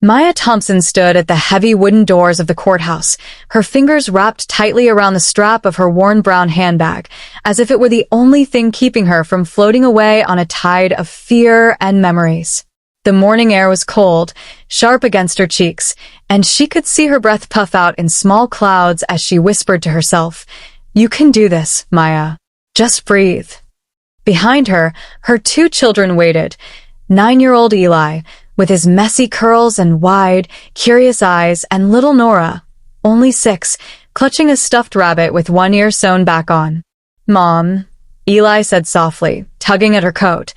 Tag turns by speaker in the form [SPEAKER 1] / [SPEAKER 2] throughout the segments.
[SPEAKER 1] Maya Thompson stood at the heavy wooden doors of the courthouse, her fingers wrapped tightly around the strap of her worn brown handbag, as if it were the only thing keeping her from floating away on a tide of fear and memories. The morning air was cold, sharp against her cheeks, and she could see her breath puff out in small clouds as she whispered to herself, "You can do this, Maya. Just breathe." Behind her, her two children waited. 9-year-old Eli, with his messy curls and wide, curious eyes, and little Nora, only 6, clutching a stuffed rabbit with one ear sewn back on. "Mom," Eli said softly, tugging at her coat,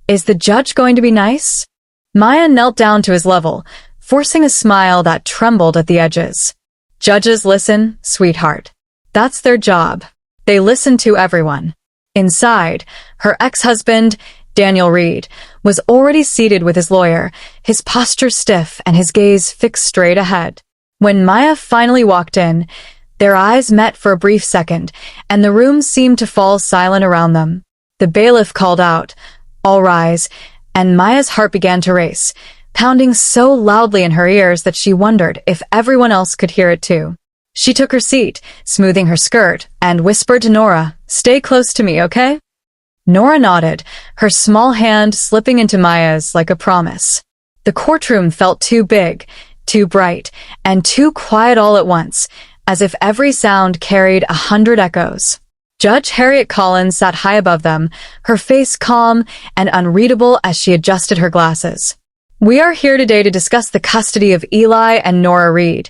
[SPEAKER 1] "is the judge going to be nice?" Maya knelt down to his level, forcing a smile that trembled at the edges. "Judges listen, sweetheart. That's their job. They listen to everyone." Inside, her ex-husband, Daniel Reed, was already seated with his lawyer, his posture stiff and his gaze fixed straight ahead. When Maya finally walked in, their eyes met for a brief second, and the room seemed to fall silent around them. The bailiff called out, "All rise," and Maya's heart began to race, pounding so loudly in her ears that she wondered if everyone else could hear it too. She took her seat, smoothing her skirt, and whispered to Nora, "Stay close to me, okay?" Nora nodded, her small hand slipping into Maya's like a promise. The courtroom felt too big, too bright, and too quiet all at once, as if every sound carried 100 echoes. Judge Harriet Collins sat high above them, her face calm and unreadable as she adjusted her glasses. "We are here today to discuss the custody of Eli and Nora Reed,"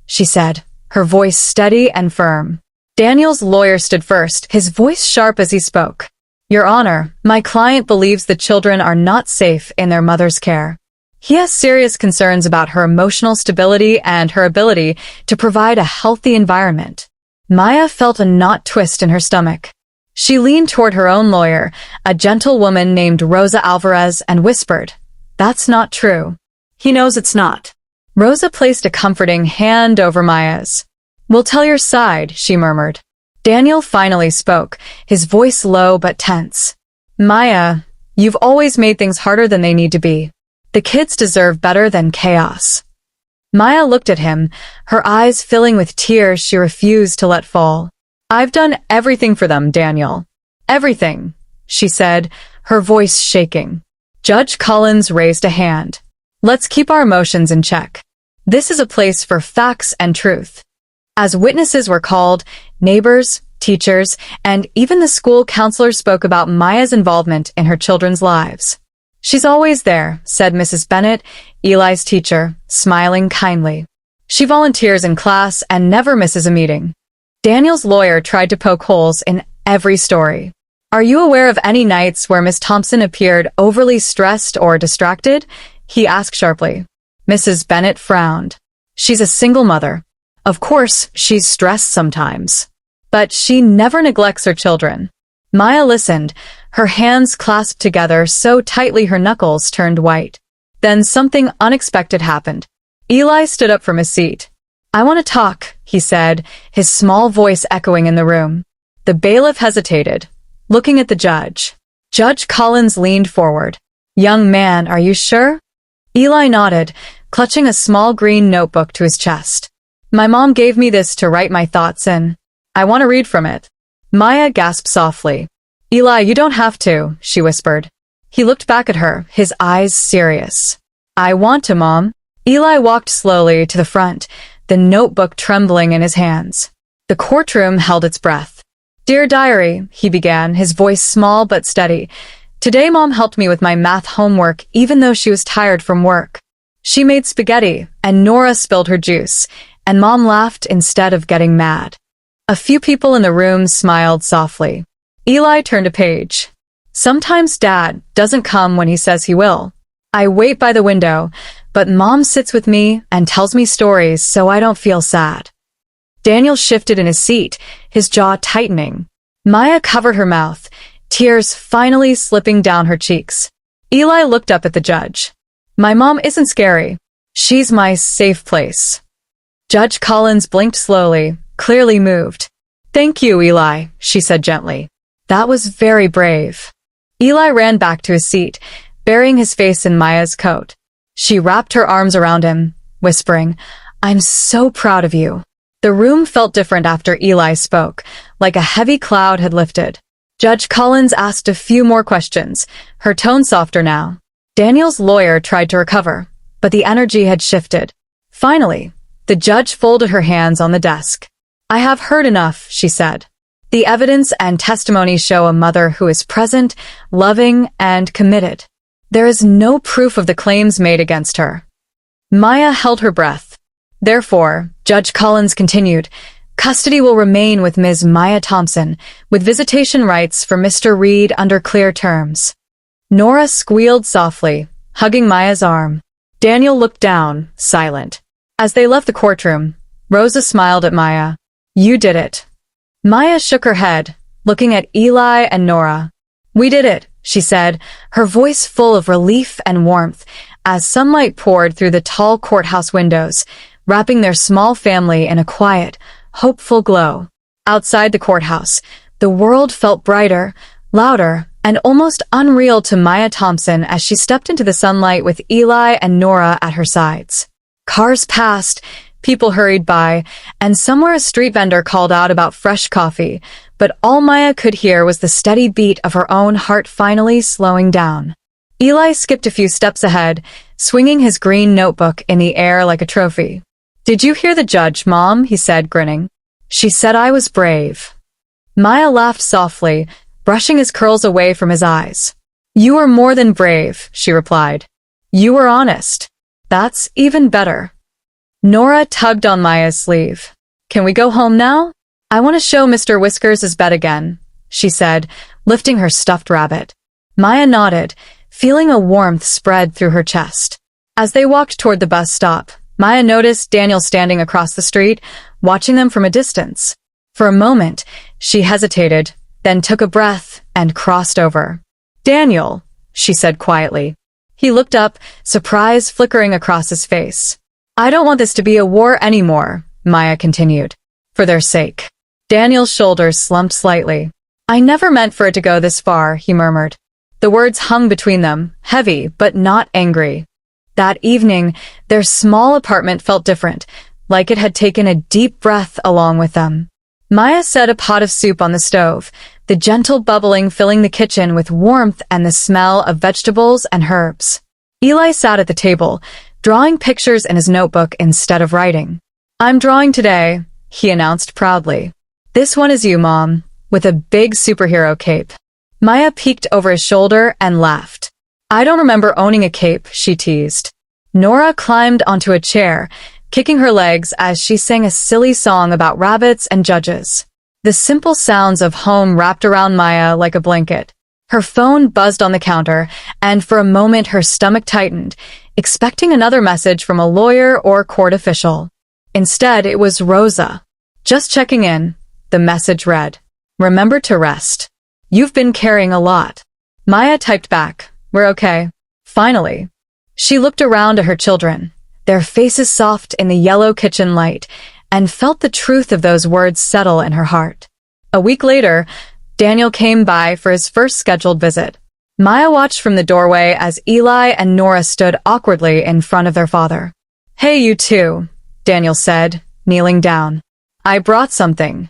[SPEAKER 1] she said, her voice steady and firm. Daniel's lawyer stood first, his voice sharp as he spoke. "Your Honor, my client believes the children are not safe in their mother's care. He has serious concerns about her emotional stability and her ability to provide a healthy environment." Maya felt a knot twist in her stomach. She leaned toward her own lawyer, a gentle woman named Rosa Alvarez, and whispered, "That's not true. He knows it's not." Rosa placed a comforting hand over Maya's. "We'll tell your side," she murmured. Daniel finally spoke, his voice low but tense. "Maya, you've always made things harder than they need to be. The kids deserve better than chaos." Maya looked at him, her eyes filling with tears she refused to let fall. "I've done everything for them, Daniel. Everything," she said, her voice shaking. Judge Collins raised a hand. "Let's keep our emotions in check. This is a place for facts and truth." As witnesses were called, neighbors, teachers, and even the school counselor spoke about Maya's involvement in her children's lives. "She's always there," said Mrs. Bennett, Eli's teacher, smiling kindly. "She volunteers in class and never misses a meeting." Daniel's lawyer tried to poke holes in every story. "Are you aware of any nights where Miss Thompson appeared overly stressed or distracted?" he asked sharply. Mrs. Bennett frowned. "She's a single mother. Of course, she's stressed sometimes. But she never neglects her children." Maya listened, her hands clasped together so tightly her knuckles turned white. Then something unexpected happened. Eli stood up from his seat. "I want to talk," he said, his small voice echoing in the room. The bailiff hesitated, looking at the judge. Judge Collins leaned forward. "Young man, are you sure?" Eli nodded, clutching a small green notebook to his chest. "My mom gave me this to write my thoughts in. I want to read from it." Maya gasped softly. "Eli, you don't have to," she whispered. He looked back at her, his eyes serious. "I want to, Mom." Eli walked slowly to the front, the notebook trembling in his hands. The courtroom held its breath. "Dear Diary," he began, his voice small but steady. "Today Mom helped me with my math homework even though she was tired from work. She made spaghetti, and Nora spilled her juice, and Mom laughed instead of getting mad." A few people in the room smiled softly. Eli turned a page. "Sometimes Dad doesn't come when he says he will. I wait by the window, but Mom sits with me and tells me stories so I don't feel sad." Daniel shifted in his seat, his jaw tightening. Maya covered her mouth, tears finally slipping down her cheeks. Eli looked up at the judge. "My mom isn't scary. She's my safe place." Judge Collins blinked slowly, clearly moved. "Thank you, Eli," she said gently. "That was very brave." Eli ran back to his seat, burying his face in Maya's coat. She wrapped her arms around him, whispering, "I'm so proud of you." The room felt different after Eli spoke, like a heavy cloud had lifted. Judge Collins asked a few more questions, her tone softer now. Daniel's lawyer tried to recover, but the energy had shifted. Finally, the judge folded her hands on the desk. "I have heard enough," she said. "The evidence and testimony show a mother who is present, loving, and committed. There is no proof of the claims made against her." Maya held her breath. "Therefore," Judge Collins continued, "custody will remain with Ms. Maya Thompson, with visitation rights for Mr. Reed under clear terms." Nora squealed softly, hugging Maya's arm. Daniel looked down, silent. As they left the courtroom, Rosa smiled at Maya. "You did it." Maya shook her head, looking at Eli and Nora. "We did it," she said, her voice full of relief and warmth, as sunlight poured through the tall courthouse windows, wrapping their small family in a quiet, hopeful glow. Outside the courthouse, the world felt brighter, louder, and almost unreal to Maya Thompson as she stepped into the sunlight with Eli and Nora at her sides. Cars passed, people hurried by, and somewhere a street vendor called out about fresh coffee, but all Maya could hear was the steady beat of her own heart finally slowing down. Eli skipped a few steps ahead, swinging his green notebook in the air like a trophy. "Did you hear the judge, Mom?" he said, grinning. "She said I was brave." Maya laughed softly, brushing his curls away from his eyes. "You were more than brave," she replied. "You were honest. That's even better." Nora tugged on Maya's sleeve. "Can we go home now? I want to show Mr. Whiskers his bed again," she said, lifting her stuffed rabbit. Maya nodded, feeling a warmth spread through her chest. As they walked toward the bus stop, Maya noticed Daniel standing across the street, watching them from a distance. For a moment, she hesitated, then took a breath and crossed over. "Daniel," she said quietly. He looked up, surprise flickering across his face. "I don't want this to be a war anymore," Maya continued. "For their sake." Daniel's shoulders slumped slightly. "I never meant for it to go this far," he murmured. The words hung between them, heavy but not angry. That evening, their small apartment felt different, like it had taken a deep breath along with them. Maya set a pot of soup on the stove, the gentle bubbling filling the kitchen with warmth and the smell of vegetables and herbs. Eli sat at the table, drawing pictures in his notebook instead of writing. "I'm drawing today," he announced proudly. "This one is you, Mom, with a big superhero cape." Maya peeked over his shoulder and laughed. "I don't remember owning a cape," she teased. Nora climbed onto a chair, kicking her legs as she sang a silly song about rabbits and judges. The simple sounds of home wrapped around Maya like a blanket. Her phone buzzed on the counter, and for a moment her stomach tightened, expecting another message from a lawyer or court official. Instead, it was Rosa. "Just checking in," the message read. "Remember to rest. You've been carrying a lot." Maya typed back, "We're okay." Finally. She looked around at her children, their faces soft in the yellow kitchen light, and felt the truth of those words settle in her heart. A week later, Daniel came by for his first scheduled visit. Maya watched from the doorway as Eli and Nora stood awkwardly in front of their father. "Hey, you two," Daniel said, kneeling down. "I brought something."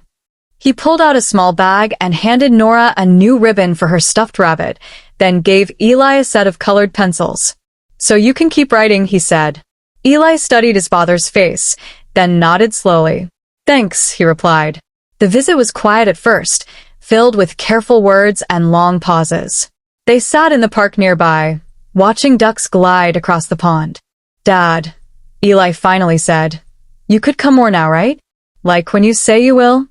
[SPEAKER 1] He pulled out a small bag and handed Nora a new ribbon for her stuffed rabbit, then gave Eli a set of colored pencils. "So you can keep writing," he said. Eli studied his father's face, then nodded slowly. "Thanks," he replied. The visit was quiet at first, filled with careful words and long pauses. They sat in the park nearby, watching ducks glide across the pond. "Dad," Eli finally said, "you could come more now, right? Like when you say you will?"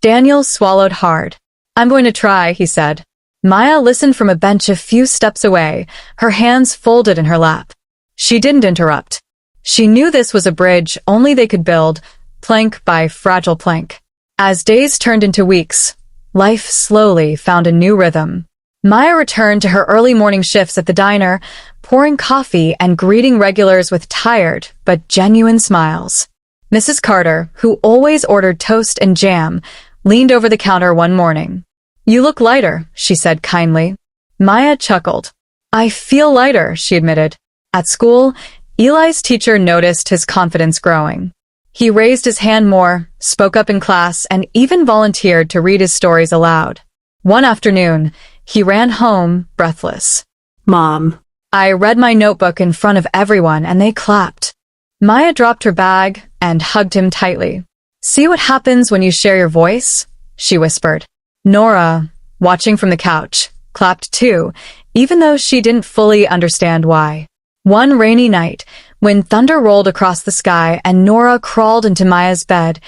[SPEAKER 1] Daniel swallowed hard. "I'm going to try," he said. Maya listened from a bench a few steps away, her hands folded in her lap. She didn't interrupt. She knew this was a bridge only they could build, plank by fragile plank. As days turned into weeks, life slowly found a new rhythm. Maya returned to her early morning shifts at the diner, pouring coffee and greeting regulars with tired but genuine smiles. Mrs. Carter, who always ordered toast and jam, leaned over the counter one morning. "You look lighter," she said kindly. Maya chuckled. "I feel lighter," she admitted. At school, Eli's teacher noticed his confidence growing. He raised his hand more, spoke up in class, and even volunteered to read his stories aloud. One afternoon, he ran home, breathless.
[SPEAKER 2] Mom.
[SPEAKER 1] I read my notebook in front of everyone and they clapped. Maya dropped her bag and hugged him tightly. See what happens when you share your voice? She whispered. Nora, watching from the couch, clapped too, even though she didn't fully understand why. One rainy night, when thunder rolled across the sky and Nora crawled into Maya's bed,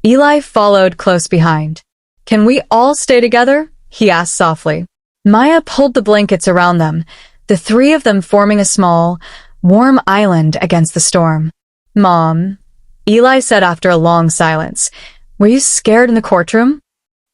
[SPEAKER 1] Eli followed close behind. Can we all stay together? He asked softly. Maya pulled the blankets around them, the three of them forming a small, warm island against the storm. Mom, Eli said after a long silence, were you scared in the courtroom?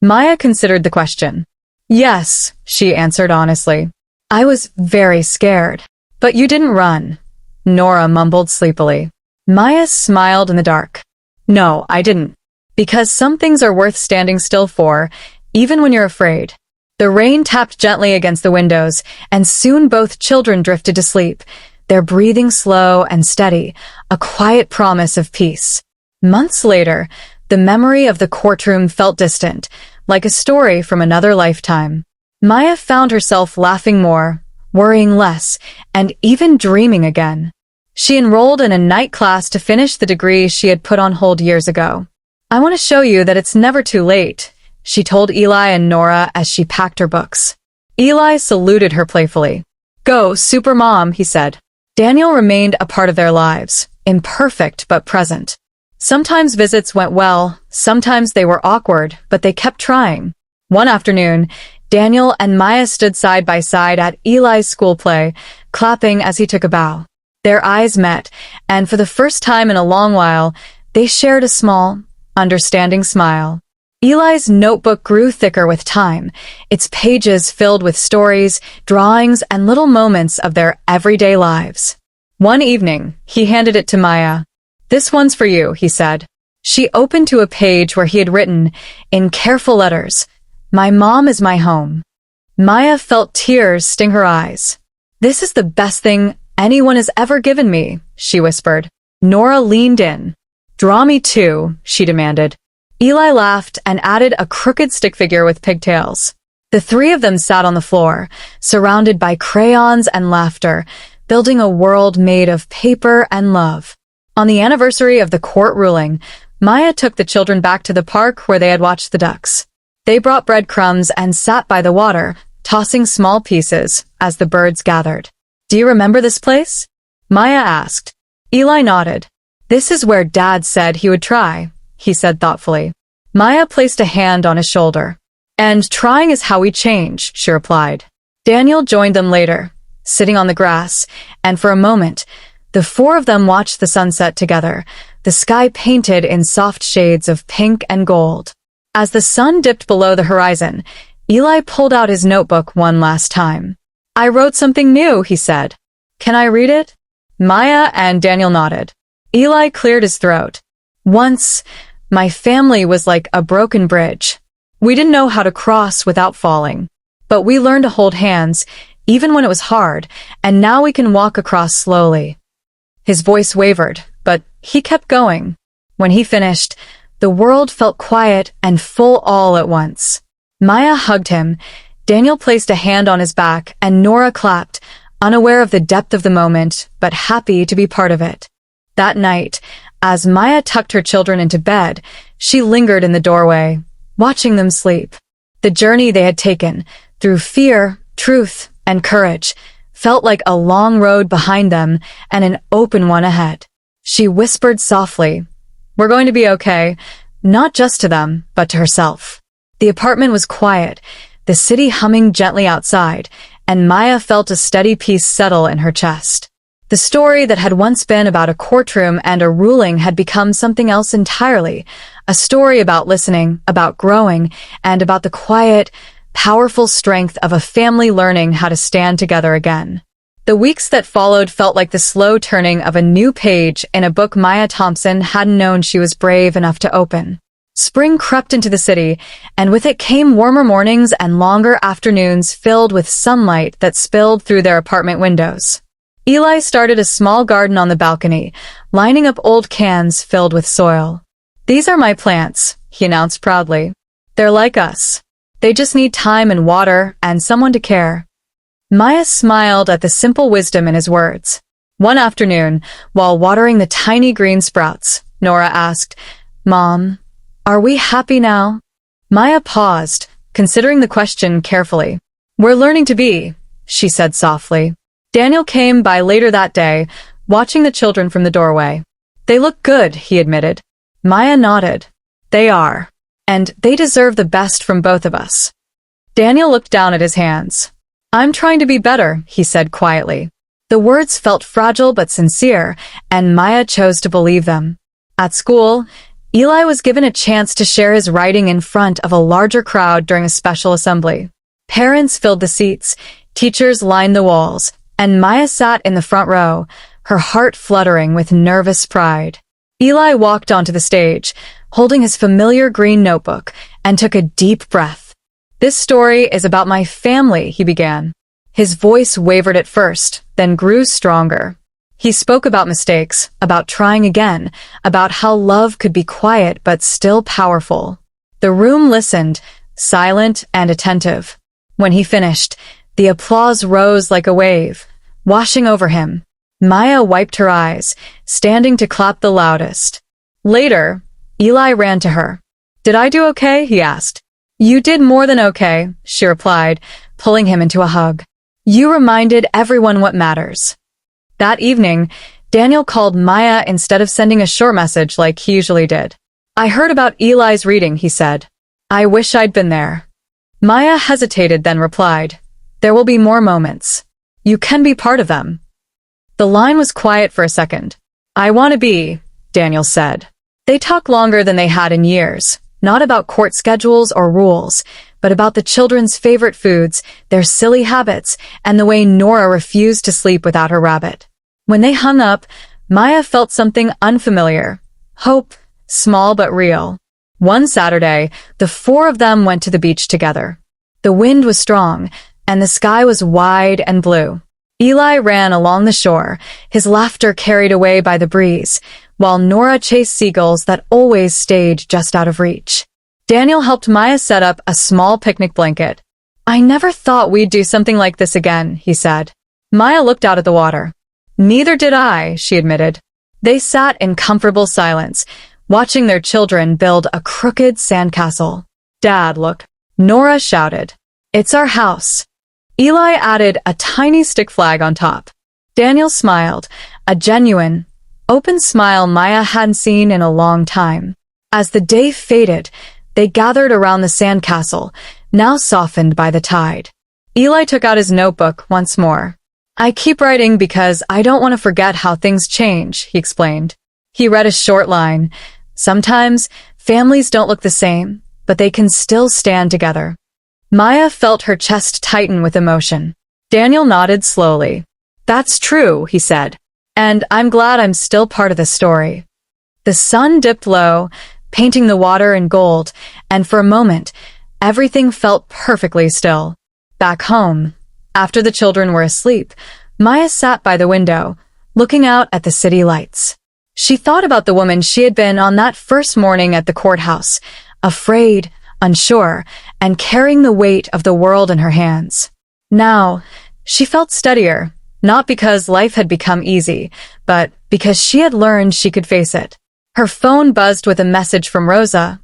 [SPEAKER 1] Maya considered the question. Yes, she answered honestly. I was very scared. But you didn't run, Nora mumbled sleepily. Maya smiled in the dark. No, I didn't. Because some things are worth standing still for, even when you're afraid. The rain tapped gently against the windows, and soon both children drifted to sleep, their breathing slow and steady, a quiet promise of peace. Months later, the memory of the courtroom felt distant, like a story from another lifetime. Maya found herself laughing more, worrying less, and even dreaming again. She enrolled in a night class to finish the degree she had put on hold years ago. I want to show you that it's never too late, she told Eli and Nora as she packed her books. Eli saluted her playfully. Go, Supermom, he said. Daniel remained a part of their lives, imperfect but present. Sometimes visits went well, sometimes they were awkward, but they kept trying. One afternoon, Daniel and Maya stood side by side at Eli's school play, clapping as he took a bow. Their eyes met, and for the first time in a long while, they shared a small, understanding smile. Eli's notebook grew thicker with time, its pages filled with stories, drawings, and little moments of their everyday lives. One evening, he handed it to Maya. This one's for you, he said. She opened to a page where he had written, in careful letters, My mom is my home. Maya felt tears sting her eyes. This is the best thing anyone has ever given me, she whispered. Nora leaned in. Draw me too, she demanded. Eli laughed and added a crooked stick figure with pigtails. The three of them sat on the floor, surrounded by crayons and laughter, building a world made of paper and love. On the anniversary of the court ruling, Maya took the children back to the park where they had watched the ducks. They brought breadcrumbs and sat by the water, tossing small pieces as the birds gathered. Do you remember this place? Maya asked. Eli nodded. This is where Dad said he would try, he said thoughtfully. Maya placed a hand on his shoulder. And trying is how we change, she replied. Daniel joined them later, sitting on the grass, and for a moment, the four of them watched the sunset together, the sky painted in soft shades of pink and gold. As the sun dipped below the horizon, Eli pulled out his notebook one last time. I wrote something new, he said. Can I read it? Maya and Daniel nodded. Eli cleared his throat. Once, my family was like a broken bridge. We didn't know how to cross without falling. But we learned to hold hands, even when it was hard, and now we can walk across slowly. His voice wavered, but he kept going. When he finished, the world felt quiet and full all at once. Maya hugged him, Daniel placed a hand on his back, and Nora clapped, unaware of the depth of the moment, but happy to be part of it. That night, as Maya tucked her children into bed, she lingered in the doorway, watching them sleep. The journey they had taken, through fear, truth, and courage, felt like a long road behind them and an open one ahead. She whispered softly, We're going to be okay, not just to them, but to herself. The apartment was quiet, the city humming gently outside, and Maya felt a steady peace settle in her chest. The story that had once been about a courtroom and a ruling had become something else entirely, a story about listening, about growing, and about the quiet, powerful strength of a family learning how to stand together again. The weeks that followed felt like the slow turning of a new page in a book Maya Thompson hadn't known she was brave enough to open. Spring crept into the city, and with it came warmer mornings and longer afternoons filled with sunlight that spilled through their apartment windows. Eli started a small garden on the balcony, lining up old cans filled with soil. "These are my plants," he announced proudly. "They're like us. They just need time and water and someone to care." Maya smiled at the simple wisdom in his words. One afternoon, while watering the tiny green sprouts, Nora asked, "Mom, are we happy now?" Maya paused, considering the question carefully. "We're learning to be," she said softly. Daniel came by later that day, watching the children from the doorway. "They look good," he admitted. Maya nodded. "They are. And they deserve the best from both of us." Daniel looked down at his hands. "I'm trying to be better," he said quietly. The words felt fragile but sincere, and Maya chose to believe them. At school, Eli was given a chance to share his writing in front of a larger crowd during a special assembly. Parents filled the seats, teachers lined the walls, and Maya sat in the front row, her heart fluttering with nervous pride. Eli walked onto the stage, holding his familiar green notebook, and took a deep breath. "This story is about my family," he began. His voice wavered at first, then grew stronger. He spoke about mistakes, about trying again, about how love could be quiet but still powerful. The room listened, silent and attentive. When he finished, the applause rose like a wave, washing over him. Maya wiped her eyes, standing to clap the loudest. Later, Eli ran to her. "Did I do okay?" he asked. "You did more than okay," she replied, pulling him into a hug. "You reminded everyone what matters." That evening, Daniel called Maya instead of sending a short message like he usually did. "I heard about Eli's reading," he said. "I wish I'd been there." Maya hesitated, then replied, "There will be more moments. You can be part of them." The line was quiet for a second. "I want to be," Daniel said. They talked longer than they had in years, not about court schedules or rules, but about the children's favorite foods, their silly habits, and the way Nora refused to sleep without her rabbit. When they hung up, Maya felt something unfamiliar. Hope, small but real. One Saturday, the four of them went to the beach together. The wind was strong, and the sky was wide and blue. Eli ran along the shore, his laughter carried away by the breeze, while Nora chased seagulls that always stayed just out of reach. Daniel helped Maya set up a small picnic blanket. "I never thought we'd do something like this again," he said. Maya looked out at the water. "Neither did I," she admitted. They sat in comfortable silence, watching their children build a crooked sandcastle. "Dad, look," Nora shouted. "It's our house." Eli added a tiny stick flag on top. Daniel smiled, a genuine, open smile Maya hadn't seen in a long time. As the day faded, they gathered around the sandcastle, now softened by the tide. Eli took out his notebook once more. "I keep writing because I don't want to forget how things change," he explained. He read a short line. "Sometimes families don't look the same, but they can still stand together." Maya felt her chest tighten with emotion. Daniel nodded slowly. "That's true," he said. "And I'm glad I'm still part of the story." The sun dipped low, painting the water in gold, and for a moment, everything felt perfectly still. Back home, after the children were asleep, Maya sat by the window, looking out at the city lights. She thought about the woman she had been on that first morning at the courthouse, afraid, unsure, and carrying the weight of the world in her hands. Now, she felt steadier, not because life had become easy, but because she had learned she could face it. Her phone buzzed with a message from Rosa.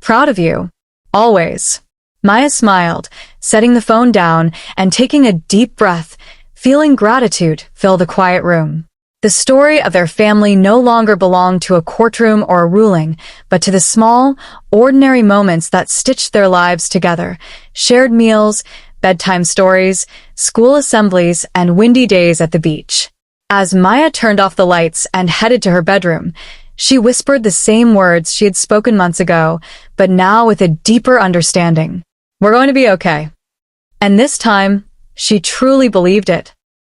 [SPEAKER 1] "Proud of you. Always." Maya smiled, setting the phone down and taking a deep breath, feeling gratitude fill the quiet room. The story of their family no longer belonged to a courtroom or a ruling, but to the small, ordinary moments that stitched their lives together. Shared meals, bedtime stories, school assemblies, and windy days at the beach. As Maya turned off the lights and headed to her bedroom, she whispered the same words she had spoken months ago, but now with a deeper understanding. "We're going to be okay." And this time, she truly believed it.